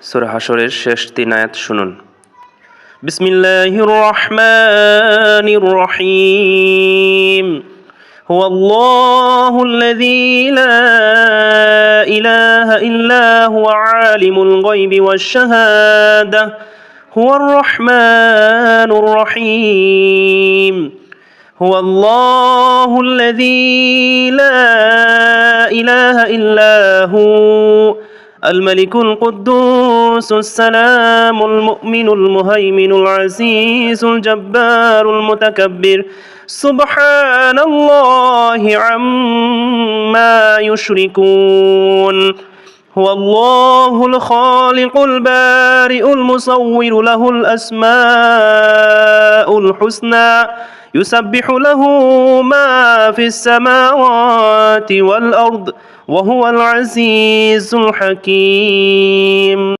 সূরা হাশরের শেষ 3 আয়াত শুনুন। বিসমিল্লাহির রহমানির রহিম। হুয়াল্লাহুল্লাযী লা ইলাহা ইল্লা হুয়া আলিমুল গায়বি ওয়াশ শাহাদাহ হুয়ার রহমানুর রহিম। হুয়াল্লাহুল্লাযী লা ইলাহা ইল্লা হু الملك القدوس السلام المؤمن المهيمن العزيز الجبار المتكبر سبحان الله عما يشركون هو الله الخالق البارئ المصور له الأسماء الحسنى يسبح له ما في السماوات والأرض وهو العزيز الحكيم.